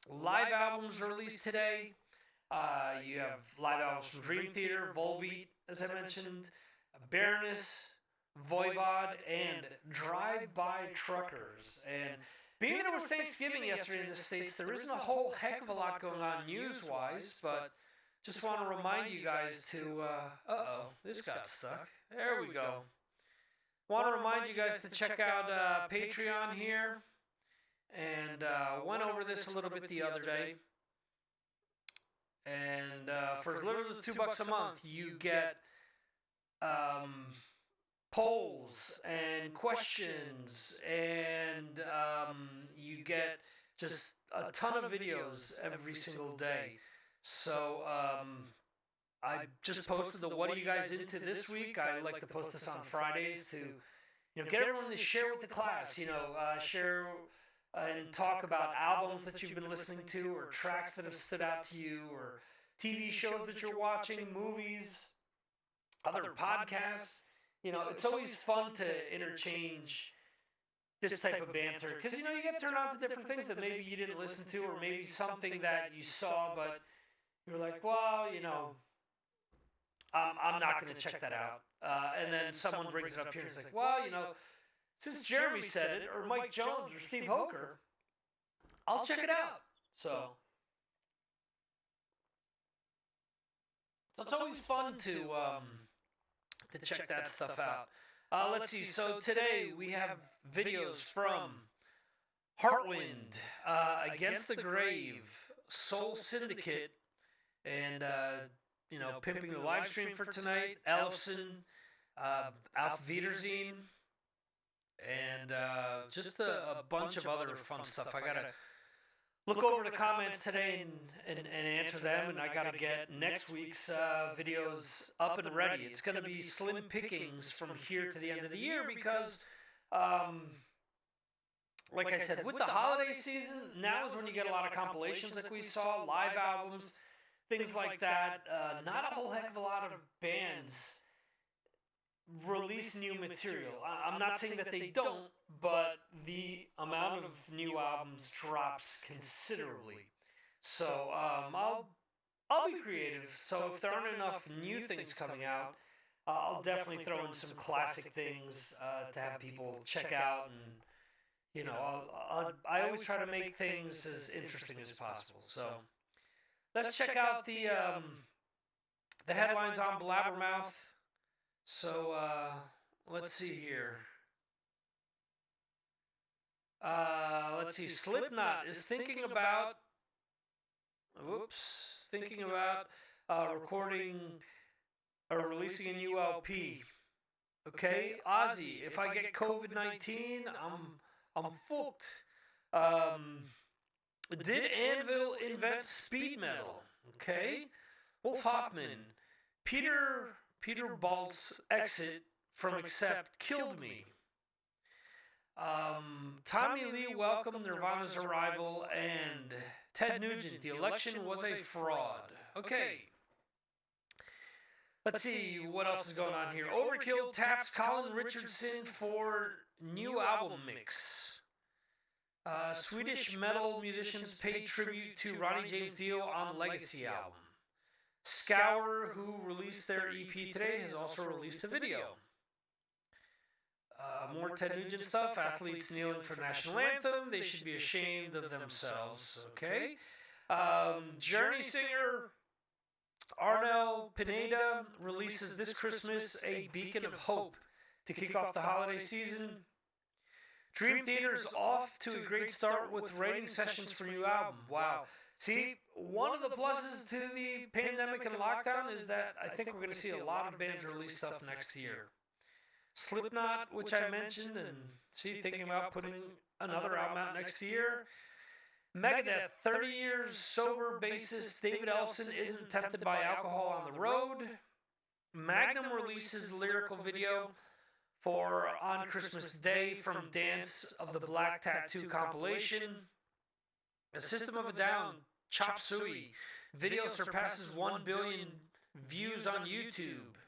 Live albums released today. You have live albums from Dream Theater, Volbeat, as I mentioned, Baroness, Voivod, and Drive-By Truckers. And being that it was Thanksgiving yesterday in the States, there isn't a whole heck of a lot going on news-wise, but just want to remind you guys to, this got stuck. There we go. Want to remind you guys to check out Patreon here. And went over this a little bit the other day. And for as little as $2 a month, you get polls and questions, and you get just a ton of videos every single day. So I just posted the "What are you guys into this week?" I like to post this on Fridays to, get everyone to share with the class. Share and talk about albums that you've been listening to, or tracks that have stood out to you, or TV shows that you're watching, movies, other podcasts. It's always fun to interchange this type of banter, because you get turned on to different things that maybe you didn't listen to, or maybe something that you saw but you're like, well, I'm not going to check that out. And then someone brings it up here and it's like, well, since Jeremy said it, or Mike Jones, or Steve Hoker, I'll check it out. So it's always fun to check that stuff out. Let's see. So today we have videos from Heartwind, Against the Grave, Soul Syndicate, and Pimping the Live Stream for tonight, Ellefson, Auf Wiedersehen, and just a bunch of other fun stuff. I gotta look over the comments today and answer them, and I gotta get next week's videos up and ready. It's gonna be slim pickings from here to the end of the year because, like I said, with the holiday season, now is when you get a lot of compilations like we saw, live albums, things like that. Not a whole heck of a lot of bands release new material. I'm not saying that they don't, but the amount of new albums drops considerably. So I'll be creative. So if there aren't enough new things coming out, I'll definitely throw in some classic things to have people check out, and I always try to make things as interesting as possible. So let's check out the headlines on Blabbermouth. So let's see here. Let's see. Slipknot is thinking about recording or releasing a new LP. Okay, Ozzy. If I get COVID-19, I'm fucked. Did Anvil invent speed metal? Okay. Wolf Hoffman. Peter Balt's exit from Accept killed me. Tommy Lee welcomed Nirvana's arrival, and Ted Nugent, the election was a fraud. Okay. Let's see what else is going on here. Overkill taps Colin Richardson for new album mix. Swedish metal musicians paid tribute to Ronnie James Dio on Legacy album. Scour, who released their EP today, has also released a video. More Ted Nugent stuff. Athletes kneeling for national anthem. They should be ashamed of themselves. Okay. Journey singer Arnel Pineda releases this Christmas a beacon of hope to kick off the holiday season. Dream Theater's off to a great start with writing sessions for new album. Wow. See, one of the pluses to the pandemic and lockdown is that I think we're going to see a lot of bands release stuff next year. Slipknot, which I mentioned, and thinking about putting another album out next year. Megadeth, 30 years sober bassist David Ellefson isn't tempted by alcohol on the road. Magnum releases lyrical video for On Christmas Day from Dance of the Black Tattoo compilation. A System of a Down, Chop Suey. Video surpasses 1 billion views on YouTube.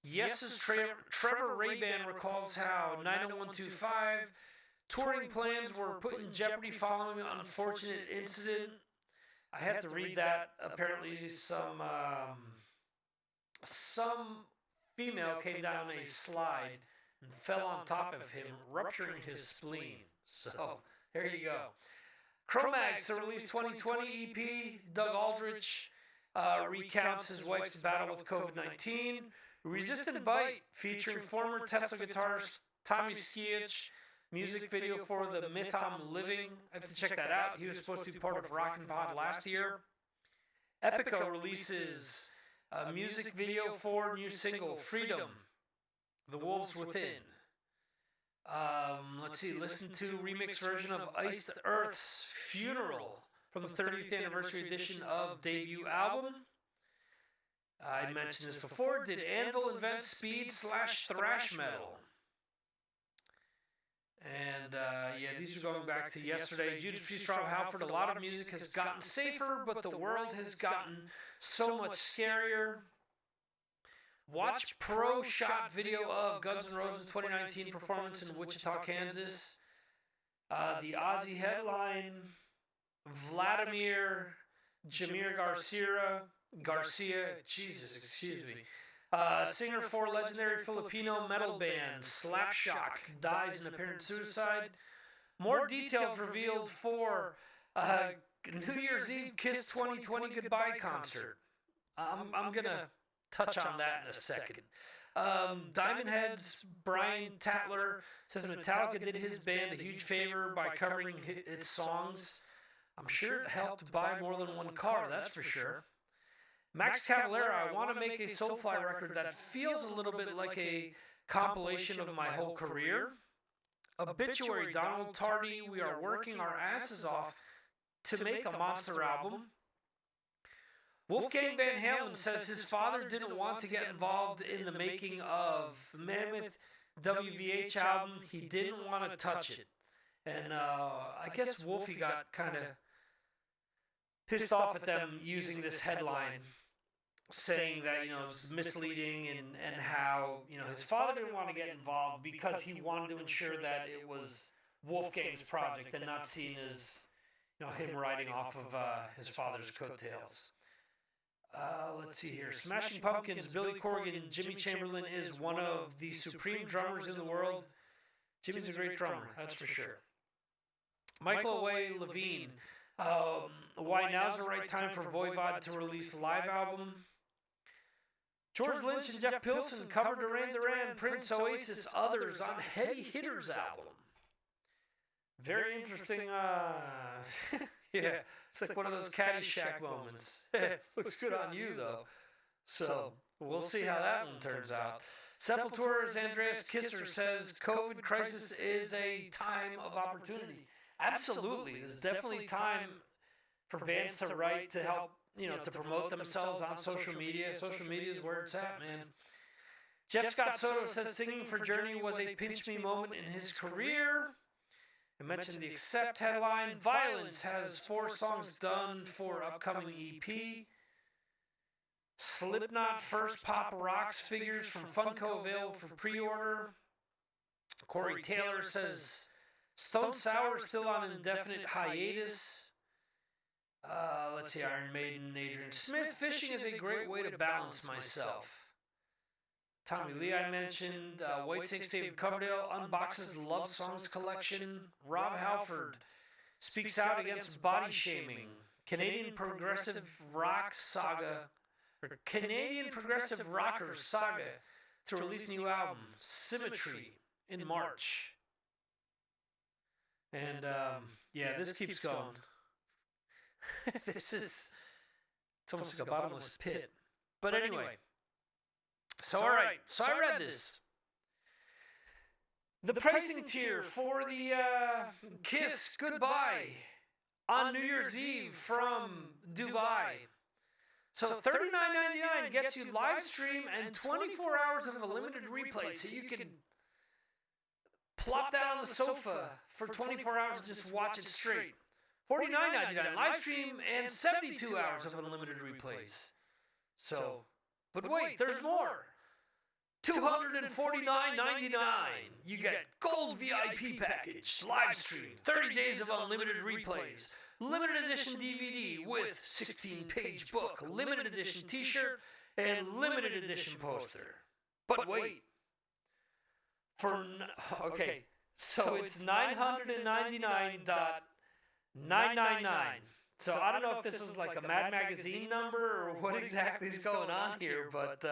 Yes's Trevor Ray-Ban recalls how 90125 touring plans were put in jeopardy following an unfortunate incident. I had to read that. Apparently some female came down a slide and fell on top of him, rupturing his spleen. So, there you go. Cro-Mags to release 2020 EP, Doug Aldrich. recounts his wife's battle with COVID-19. Resistant Bite, featuring former Tesla guitarist Tommy Skiach. Music video for The Myth I'm Living. I have to check that out. He was supposed to be part of Rockin' Pod last year. Epica releases a music video for new single Freedom, The Wolves Within. Let's see, listen to remix version of Iced Earth's Funeral from the 30th anniversary edition of debut album. I mentioned this before. Did Anvil invent speed/thrash metal? And yeah, these are going back to yesterday. Judas Priest, Rob Halford. A lot of music has gotten safer, but the world has gotten so much scarier. Watch pro shot video of Guns N' Roses 2019 performance in Wichita, Kansas. The Ozzy headline: Vladimir Jamir Garcia. Jesus, excuse me. Singer for legendary Filipino metal band Slapshock dies in apparent suicide. More details revealed for New Year's Eve Kiss 2020 goodbye concert. I'm gonna touch on that in a second. Diamond Head's Brian Tatler says Metallica did his band a huge favor by covering its songs. I'm sure it helped buy more than one car, that's for sure. Max Cavalera, I want to make a Soulfly record that feels a little bit like a compilation of my whole career. Obituary, Donald Tardy, we are working our asses off to make a monster album. Wolfgang Van Halen says his father didn't want to get involved in the making of Mammoth WVH album. He didn't want to touch it. And I guess Wolfie got kind of pissed off at them using this headline, saying that, it was misleading and how, his father didn't want to get involved because he wanted to ensure that it was Wolfgang's project and not seen as, him riding off of his father's coattails. Let's see here. Smashing Pumpkins, Billy Corgan, Jimmy Chamberlain is one of the supreme drummers in the world. Jimmy's a great drummer, that's for sure. Michael Way Levine, why now's the right time for Voivod to release a live album. George Lynch and Jeff Pilson covered Duran Duran, Prince, Oasis, Others on Heavy Hitters album. Very interesting. Yeah, it's like one of those Caddyshack moments. Looks good on you, though. So we'll see how that one turns out. Sepultura's Andreas Kisser says COVID crisis is a time of opportunity. Absolutely. There's definitely time for bands to write, to help, to promote themselves on social media. Social media is where it's at, man. Jeff Scott Soto says singing for Journey was a pinch me moment in his career. I mentioned the Accept headline. Violence has 4 songs done for upcoming EP. Slipknot First Pop Rocks figures from Funko available for pre-order. Corey Taylor says Stone Sour still on an indefinite hiatus. Let's see, Iron Maiden, Adrian Smith. Fishing is a great way to balance myself. Tommy Lee, I mentioned. Whitesnake David Coverdale unboxes Love Songs collection. Rob Halford speaks out against body shaming. Canadian progressive rockers saga to release new album Symmetry in March. And yeah, this keeps going. It's almost like a bottomless pit. But anyway. So, all right. So I read this. The pricing tier for the Kiss Goodbye on New Year's Eve from Dubai. So $39.99 gets you live stream and 24 hours of a limited replay. So you can plop down on the sofa for 24 hours and just watch it straight. $49.99 live stream and 72 hours of unlimited replays. So, but wait, there's more. $249.99. You get gold VIP package, live stream, 30 days of unlimited replays, limited edition DVD with 16-page book, limited edition T-shirt, and limited edition poster. But wait, so it's $999.999 So I don't know if this is like a Mad Magazine number or what exactly is going on here, but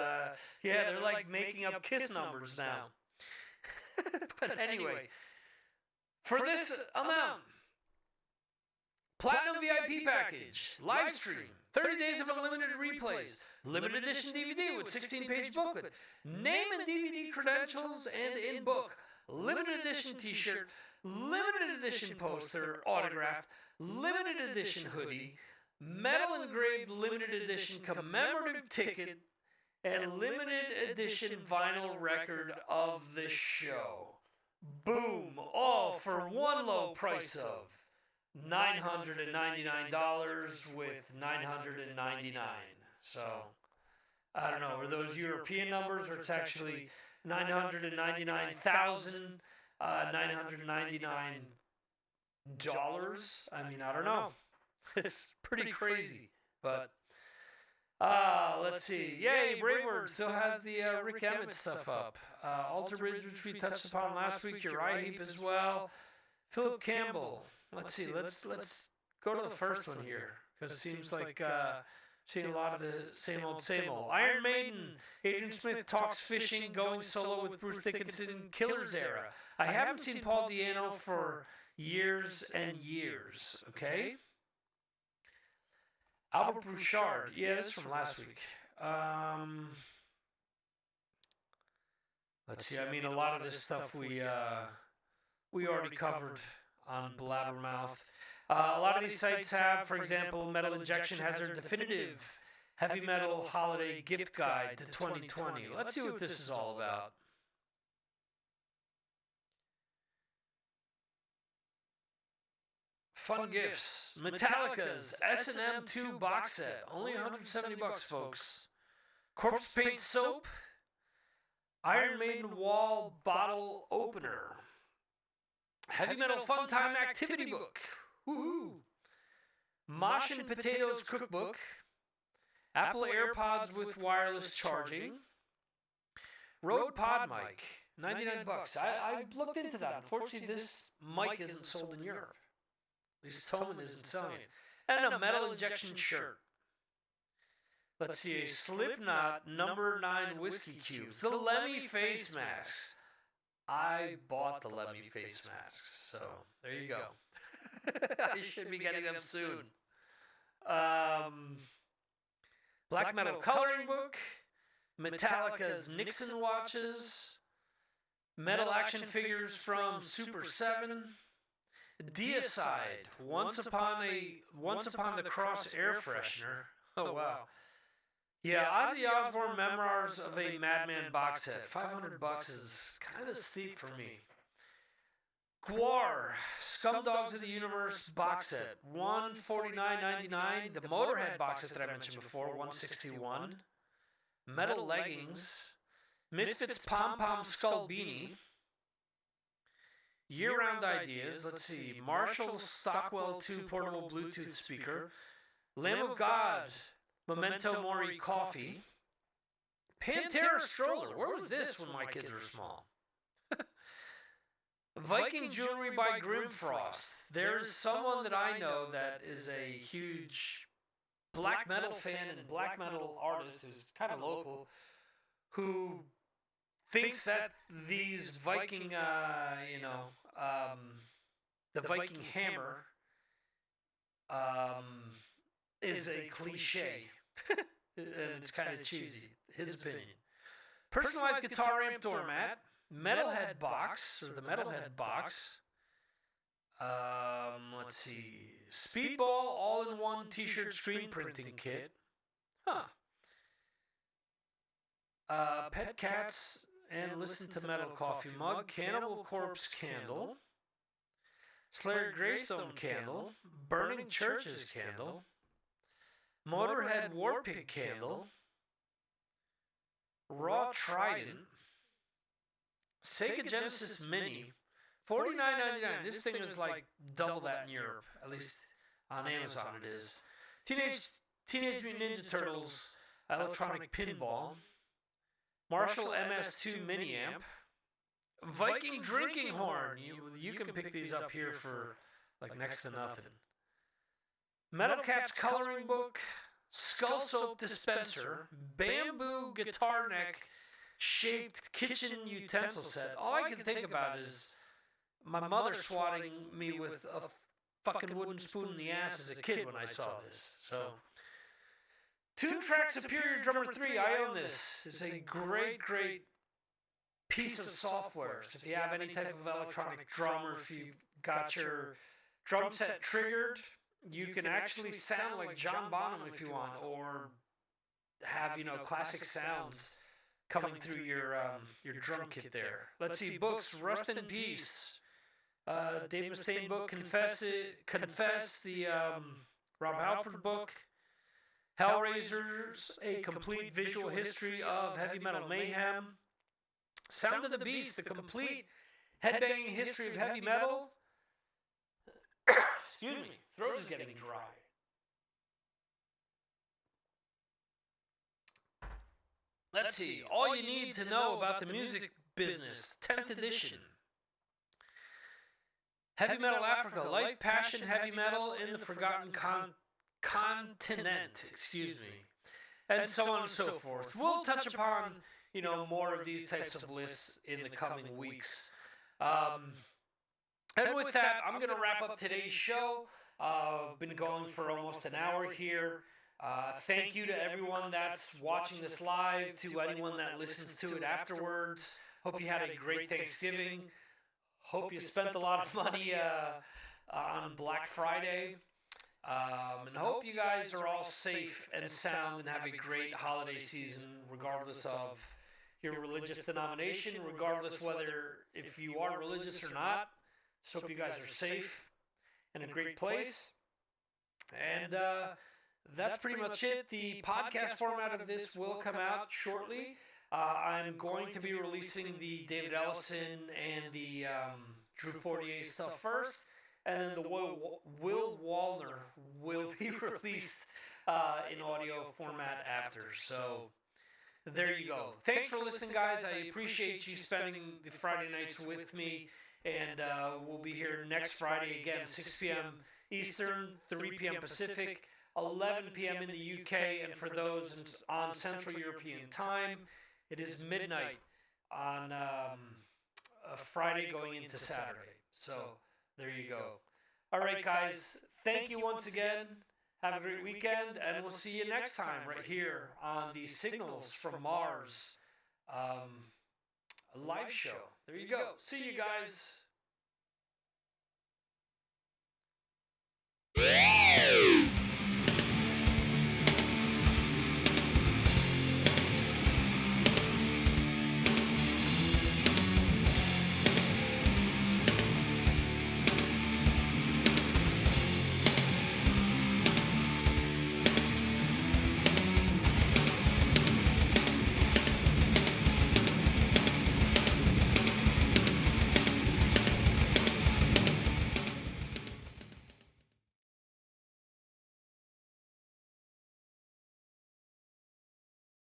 yeah, they're like making up Kiss numbers now. But anyway, for this amount, Platinum VIP package, live stream, 30 days of unlimited replays, limited edition DVD with 16-page booklet, name and DVD credentials and in-book, limited edition t-shirt, limited edition poster, autographed, limited edition hoodie, metal engraved limited edition commemorative ticket, and limited edition vinyl record of the show. Boom! All for one low price of $999 with $999. So I don't know. Are those European numbers, or it's actually $999,999? I mean, I don't know. It's pretty crazy, but let's see. Yay, Braveword still has the Rick Emmett stuff up. Alter Bridge, which we touched upon last week. Uriah Heep as well. Philip Campbell. Let's see. Let's go to the first one here, because it seems like seeing a lot of the same old, same old. Iron Maiden. Adrian Smith talks fishing, going solo with Bruce Dickinson, Killers era. I haven't seen Paul Di'Anno for years and years. Okay. Albert Bouchard. Yeah, this is from last week. Let's see. I mean, a lot of this stuff we already covered on Blabbermouth. A lot of these sites have, for example, Metal Injection has their definitive heavy metal holiday gift guide to 2020. Let's see what this is all about. Fun gifts. Metallica's S&M 2 box set. Only $170, folks. Corpse Paint soap. Iron Maiden wall bottle opener. Heavy Metal Fun Time activity book. Woohoo! Mosh and Potatoes cookbook. Apple AirPods with wireless charging. Rode Pod mic. $99. I looked into that. Unfortunately, this mic isn't sold in Europe. At least Thomann isn't selling it. And a Metal Injection shirt. Let's see, a Slipknot number 9 whiskey cubes. The Lemmy face masks. I bought the Lemmy face masks, so there you go. I should be getting them soon. Black Metal coloring book. Metallica's Nixon watches. Metal action figures from Super 7. Deicide, Once Upon the Cross air freshener. Oh wow. Yeah, Ozzy Osbourne Memoirs of a Madman box set. $500 is kind of steep for me. Gwar, Scumdogs of the Universe box set. $149.99. The Motorhead box set that I mentioned before, $161. Metal leggings. Misfits Pom Pom Skull beanie. Year-round ideas. Let's see. Marshall Stockwell 2 portable Bluetooth speaker. Lamb of God. Memento Mori coffee. Pantera stroller. Where was this when my kids were small? Viking jewelry by Grimfrost. There's someone that I know that is a huge black metal fan and black metal artist who's kind of local, who thinks that these Viking, the Viking hammer is a cliche. And it's kind of cheesy, his opinion. Personalized guitar amp doormat. Metalhead box, or the Metalhead box. Let's see. Speedball all-in-one t-shirt screen printing kit. Huh. Pet cats and listen to metal coffee mug. Cannibal Corpse candle. Slayer Greystone candle. Burning Churches candle. Motorhead Warpig candle. Raw Trident. Sega Genesis Mini, $49.99. This thing is like double that in Europe, at least on Amazon it is. Teenage Mutant Ninja Turtles electronic pinball. Marshall MS2 mini amp. Viking drinking horn. You can pick these up here for like next to nothing. Metal Cat's coloring book, skull soap dispenser, bamboo guitar neck shaped kitchen utensil set. All I can think about is my mother swatting me with a fucking wooden spoon in the ass as a kid when I saw this. So, Tune Track Superior Drummer 3, I own this. It's a great, great piece of software. So if you have any type of electronic drum, or if you've got your drum set triggered, you can actually sound like John Bonham if you want, or have, you know, classic sounds coming through your drum kit there. Let's see, books, Rust in Peace, Dave Mustaine book, Confess, the Rob Halford book, Hellraisers, A Complete Visual History of Heavy Metal Mayhem, Sound of the Beast, The Complete Headbanging History of Heavy Metal. Excuse me, throat is getting dry. Let's see, All You Need to Know About the Music Business, 10th edition. Heavy Metal Africa, Life, Passion, Heavy Metal in the Forgotten Continent, excuse me, and so on and so forth. We'll touch upon, you know, more of these types of lists in the coming weeks. And with that, I'm going to wrap up today's show. Been going for almost an hour here. Thank you to everyone that's watching this live, to anyone that listens to it afterwards. Hope you had a great Thanksgiving. Hope you spent a lot of money on Black Friday. And hope you guys are all safe and sound and have a great holiday season, regardless of your religious denomination, regardless whether if you are religious or not. So hope you guys are safe and in a great place. And that's pretty much it. The podcast format of this will come out shortly. I'm going to be releasing the David Ellison and the Drew Fortier stuff first. And then the Will Wallner will be released in audio format after. So there you go. Thanks for listening, guys. I appreciate you spending the Friday nights with me. And we'll be here next Friday again, 6 p.m. Eastern, 3 p.m. Pacific, 11 p.m. in the UK. And for those on Central European time, it is midnight on a Friday going into Saturday. So there you go. All right, guys. Thank you once again. Have a great weekend, and we'll see you next time right here on the Signals from Mars live show. There you go. See you guys.